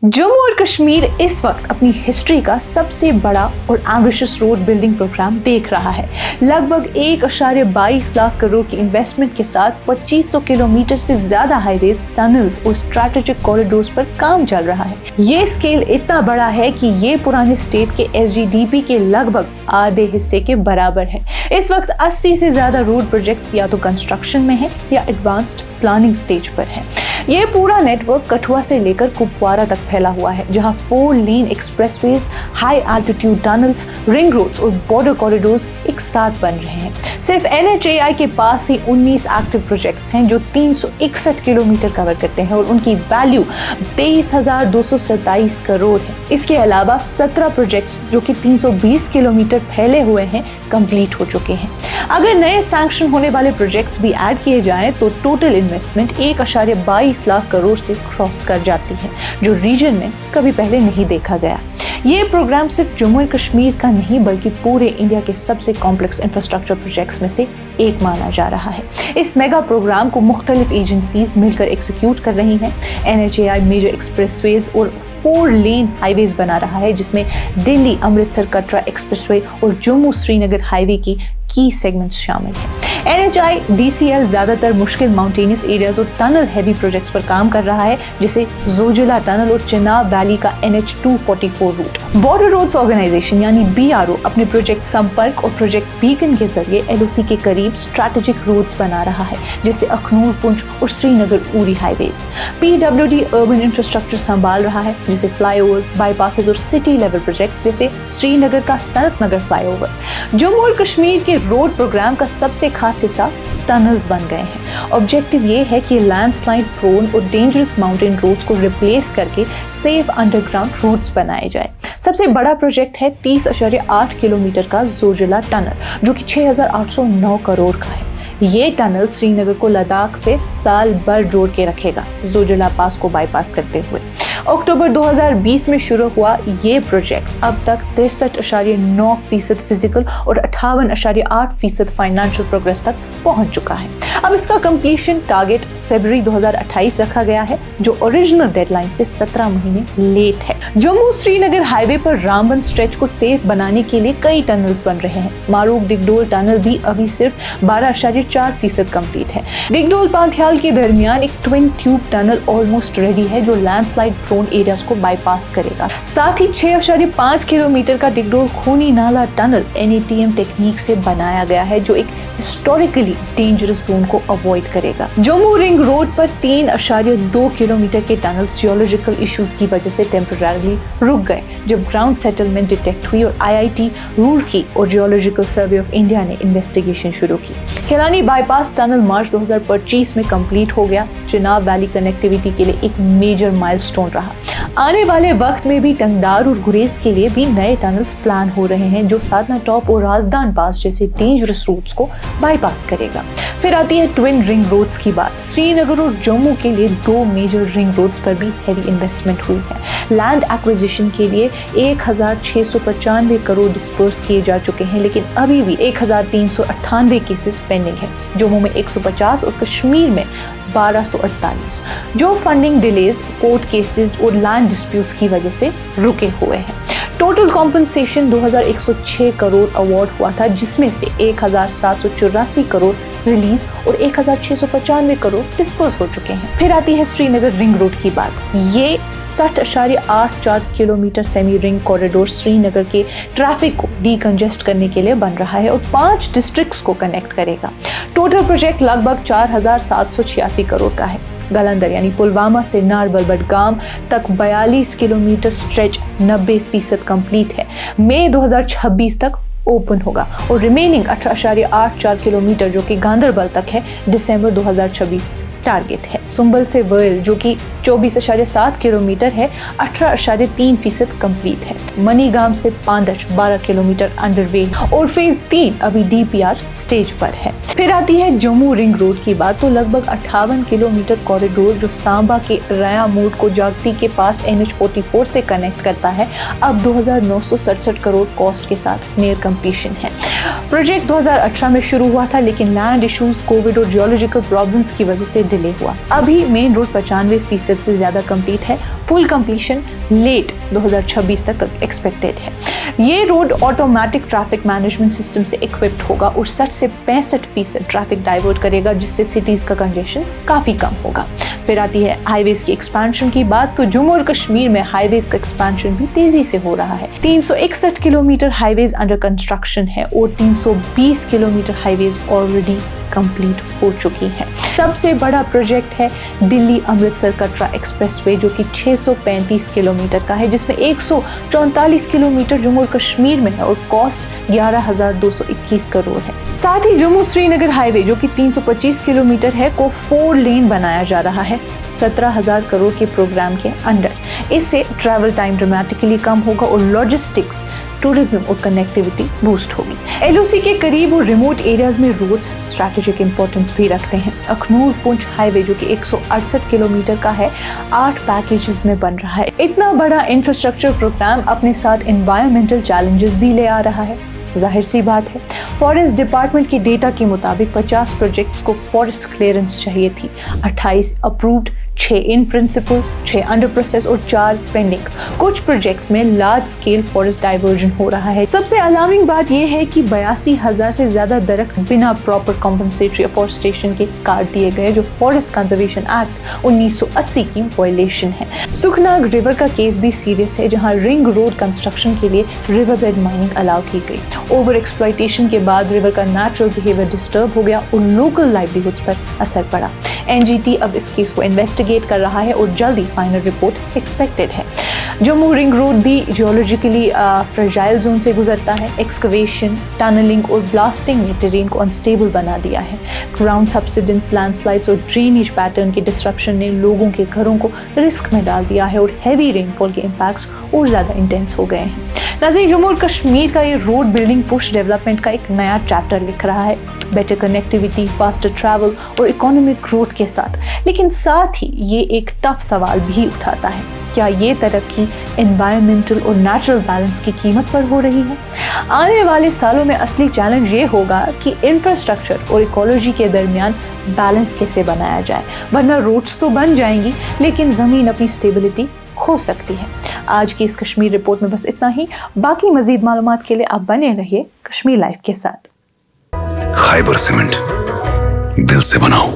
जम्मू और कश्मीर इस वक्त अपनी हिस्ट्री का सबसे बड़ा और एम्बिशियस रोड बिल्डिंग प्रोग्राम देख रहा है। लगभग 1.22 लाख करोड़ की इन्वेस्टमेंट के साथ 2500 किलोमीटर से ज्यादा हाईवेज, टनल्स और स्ट्रैटेजिक कॉरिडोर्स पर काम चल रहा है। ये स्केल इतना बड़ा है कि ये पुराने स्टेट के SGDP के लगभग आधे हिस्से के बराबर है। इस वक्त 80 से ज्यादा रोड प्रोजेक्ट्स या तो कंस्ट्रक्शन में है या एडवांस्ड प्लानिंग स्टेज पर है। ये पूरा नेटवर्क कठुआ से लेकर कुपवारा तक फैला हुआ है, जहां 4 lane expressways, high altitude tunnels, ring roads और बॉर्डर कॉरिडोर्स एक साथ बन रहे हैं। सिर्फ NHAI के पास ही 19 एक्टिव प्रोजेक्ट्स हैं जो 361 किलोमीटर कवर करते हैं और उनकी वैल्यू 23,227 करोड़ है। इसके अलावा 17 प्रोजेक्ट्स जो कि 320 किलोमीटर फैले हुए हैं कंप्लीट हो चुके हैं। अगर नए सैंक्शन होने वाले प्रोजेक्ट्स भी ऐड किए जाएं तो टोटल इन्वेस्टमेंट 1.22 लाख करोड़ से क्रॉस कर जाती है, जो रीजन में कभी पहले नहीं देखा गया। ये प्रोग्राम सिर्फ जम्मू और कश्मीर का नहीं बल्कि पूरे इंडिया के सबसे कॉम्प्लेक्स इंफ्रास्ट्रक्चर प्रोजेक्ट्स में से एक माना जा रहा है। इस मेगा प्रोग्राम को मुख्तलिफ एजेंसीज मिलकर एग्जीक्यूट कर रही हैं। NHAI मेजर एक्सप्रेसवेज और 4 लेन हाईवेज बना रहा है, जिसमें दिल्ली अमृतसर कटरा एक्सप्रेसवे और जम्मू श्रीनगर हाईवे की सेगमेंट्स शामिल हैं। NHAI DCL ज्यादातर मुश्किल माउंटेनियस एरियाज और टनल हैवी प्रोजेक्ट्स पर काम कर रहा है, जैसे जोजिला टनल और चिनाब वैली का NH244 route. Border roads organisation यानी BRO अपने प्रोजेक्ट संपर्क और प्रोजेक्ट बीकन के जरिए LOC के करीब स्ट्रैटेजिक रोड्स बना रहा है, जैसे अखनूर पुंछ और Srinagar Uri highways. PWD urban infrastructure संभाल रहा है, जैसे फ्लाईओवर्स, बाईपासेस और सिटी लेवल प्रोजेक्ट्स, जैसे श्रीनगर का सनत नगर फ्लाईओवर। जम्मू और कश्मीर के रोड प्रोग्राम का सबसे खास हिस्सा टनल्स बन गए हैं। ऑब्जेक्टिव ये है कि लैंडस्लाइड प्रोन और डेंजरस माउंटेन रोड्स को रिप्लेस करके सेफ अंडरग्राउंड रूट्स बनाए जाए। सबसे बड़ा प्रोजेक्ट है 30.8 किलोमीटर का जोजिला टनल, जो कि 6,809 करोड़ का है। ये टनल श्रीनगर को लद्दाख से साल भर जोड़ के रखेगा, जोजिला पास को बाईपास करते हुए। अक्टूबर 2020 में शुरू हुआ ये प्रोजेक्ट अब तक 63.9% फिजिकल और 58.8% फाइनेंशियल प्रोग्रेस तक पहुंच चुका है। अब इसका कंप्लीशन टारगेट फरवरी 2028 रखा गया है, जो ओरिजिनल डेडलाइन से 17 महीने लेट है। जम्मू श्रीनगर हाईवे पर रामबन स्ट्रेच को सेफ बनाने के लिए कई टनल्स बन रहे हैं। मारूक डिगडोल टनल भी अभी सिर्फ 12.4% कंप्लीट है। डिगडोल पांथियाल के दरमियान एक twin tube tunnel almost ready है, जो लैंडस्लाइड प्रोन एरियाज को बाईपास करेगा। साथ ही 6.5 किलोमीटर का डिगडोल खूनी नाला टनल NATM टेक्निक से बनाया गया है, जो एक हिस्टोरिकली डेंजरस जोन को अवॉइड करेगा। जम्मू रिंग रोड पर 3.2 किलोमीटर के टनल्स जियोलॉजिकल इश्यूज की वजह से टेम्पररी रुक गए, जब ग्राउंड सेटलमेंट डिटेक्ट हुई और IIT रूड़की और जियोलॉजिकल सर्वे ऑफ इंडिया ने इन्वेस्टिगेशन शुरू की। खिलानी बाईपास टनल मार्च 2025 में कंप्लीट हो गया। चिनाब वैली कनेक्टिविटी के लिए एक मेजर माइलस्टोन रहा। आने वाले वक्त में भी टंगदार और गुरेज के लिए भी नए टनल्स प्लान हो रहे हैं, जो साधना टॉप और राजदान पास जैसे डेंजरस रूट्स को बाईपास करेगा। फिर आती है ट्विन रिंग रोड्स की बात। श्रीनगर और जम्मू के लिए 2 मेजर रिंग रोड्स पर भी हैवी इन्वेस्टमेंट हुई है। लैंड एक्विजिशन के लिए 1,695 करोड़ डिस्पर्स किए जा चुके हैं, लेकिन अभी भी 1,398 केसेस पेंडिंग है। जम्मू में 150 और कश्मीर में 1248, जो फंडिंग डिलेज, कोर्ट केसेस और लैंड डिस्प्यूट्स की वजह से रुके हुए हैं। टोटल कॉम्पनसेशन 2,106 करोड़ अवार्ड हुआ था, जिसमें से 1,784 करोड़ रिलीज और 1,695 करोड़ डिस्पोज हो चुके हैं। फिर आती है श्रीनगर रिंग रोड की बात। ये 60.84 kilometre semi ring corridor Srinagar के ट्रैफिक को डीकंजेस्ट करने के लिए बन रहा है और 5 डिस्ट्रिक्ट्स को कनेक्ट करेगा। टोटल प्रोजेक्ट लगभग 4,786 करोड़ का है। गलंदर यानी पुलवामा से नारबल बडगाम तक 42 किलोमीटर स्ट्रेच 90% कंप्लीट है। मई 2026 तक ओपन होगा और रिमेनिंग 18.84 किलोमीटर जो कि गांधरबल तक है, दिसंबर 2026 टारगेट है। सुंबल से वर्ल जो कि 24.7 किलोमीटर है, 18.3% कंप्लीट है। मनीगाम से पांडच 12 किलोमीटर अंडरवे और फेज 3 अभी DPR स्टेज पर है। फिर आती है जम्मू रिंग रोड की बात। तो लगभग 58 किलोमीटर कॉरिडोर जो सांबा के रया मोड को जागती के पास NH44 से कनेक्ट करता है, अब 2,967 करोड़ कॉस्ट के साथ नियर कंप्लीशन है। प्रोजेक्ट 2018 में शुरू हुआ था, लेकिन लैंड इश्यूज, कोविड और जियोलॉजिकल प्रॉब्लम्स की वजह से डिले हुआ। अभी मेन रोड 95% से ज्यादा कंप्लीट है। फुल कंप्लीशन लेट 2026 तक एक्सपेक्टेड है। ये road automatic traffic management system से इक्विप्ड होगा और 60 से 65% ट्रैफिक डाइवर्ट करेगा, जिससे सिटीज का कंजेशन काफी कम होगा। फिर आती है हाईवेज की एक्सपेंशन की बात, तो जम्मू और कश्मीर में हाईवेज का एक्सपेंशन भी तेजी से हो रहा है। 361 किलोमीटर हाईवेज अंडर कंस्ट्रक्शन है और 320 किलोमीटर हाईवेज ऑलरेडी कंप्लीट हो चुकी है। सबसे बड़ा प्रोजेक्ट है दिल्ली अमृतसर कटरा एक्सप्रेसवे, जो कि 635 किलोमीटर का है, जिसमें 144 किलोमीटर जम्मू और कश्मीर में है और कॉस्ट 11,221 करोड़ है। साथ ही जम्मू श्रीनगर हाईवे, जो कि 325 किलोमीटर है, को 4 लेन बनाया जा रहा है 17,000 करोड़ के प्रोग्राम के अंडर। इससे ट्रैवल टाइम ड्रामेटिकली कम होगा और लॉजिस्टिक्स, टूरिज्म और कनेक्टिविटी बूस्ट होगी। एलओसी के करीब और रिमोट एरियाज में रोड्स स्ट्रैटेजिक इंपॉर्टेंस भी रखते हैं। अखनूर पुंछ हाईवे, जो कि 168 किलोमीटर का है, 8 पैकेजेस में बन रहा है। इतना बड़ा इंफ्रास्ट्रक्चर प्रोग्राम अपने साथ एनवायरमेंटल चैलेंजेस भी ले आ रहा है। जाहिर सी बात है, फॉरेस्ट डिपार्टमेंट के डेटा के मुताबिक 50 प्रोजेक्ट्स को फॉरेस्ट क्लियरेंस चाहिए थी। 28 approved, 6 in principle, 6 under process और 4 पेंडिंग। कुछ प्रोजेक्ट्स में लार्ज स्केल फॉरेस्ट डाइवर्जन हो रहा है। सबसे अलार्मिंग बात यह है कि 82,000 से ज्यादा दरख्त बिना प्रॉपर कॉम्पनसेटरी अफॉरेस्टेशन के काट दिए गए, जो फॉरेस्ट कंजर्वेशन एक्ट 1980 की वायलेशन है। सुखनाग रिवर का केस भी सीरियस है, जहां रिंग रोड कंस्ट्रक्शन के लिए रिवर बेड माइनिंग अलाउ की गई। ओवर एक्सप्लॉयटेशन के बाद रिवर का नेचुरल बिहेवियर डिस्टर्ब हो गया और लोकल लाइवलीहुड्स पर असर पड़ा। एनजीटी अब इस केस को इन्वेस्टिगेट कर रहा है और जल्दी फाइनल रिपोर्ट एक्सपेक्टेड है। जम्मू रिंग रोड भी जियोलॉजिकली फ्रेजाइल जोन से गुजरता है। एक्सकवेशन, टनलिंग और ब्लास्टिंग ने टेरेन को अनस्टेबल बना दिया है। ग्राउंड सबसिडेंस, लैंडस्लाइड्स और ड्रेनेज पैटर्न की डिस्ट्रप्शन ने लोगों के घरों को रिस्क में डाल दिया है और हैवी रेनफॉल के इम्पैक्ट्स और ज्यादा इंटेंस हो गए हैं। नाज़रीन, जम्मू और कश्मीर का ये रोड बिल्डिंग पुश डेवलपमेंट का एक नया चैप्टर लिख रहा है, बेटर कनेक्टिविटी, फास्टर ट्रैवल और इकोनॉमिक ग्रोथ के साथ। लेकिन साथ ही ये एक टफ सवाल भी उठाता है, क्या ये तरक्की एनवायरमेंटल और नेचुरल बैलेंस की कीमत पर हो रही है? आने वाले सालों में असली चैलेंज ये होगा कि इंफ्रास्ट्रक्चर और इकोलॉजी के दरमियान बैलेंस कैसे बनाया जाए, वरना रोड्स तो बन जाएंगी लेकिन जमीन अपनी स्टेबिलिटी खो सकती है। आज की इस कश्मीर रिपोर्ट में बस इतना ही। बाकी मजीद मालूमात के लिए आप बने रहिए कश्मीर लाइव के साथ। खैबर सीमेंट, दिल से बनाओ।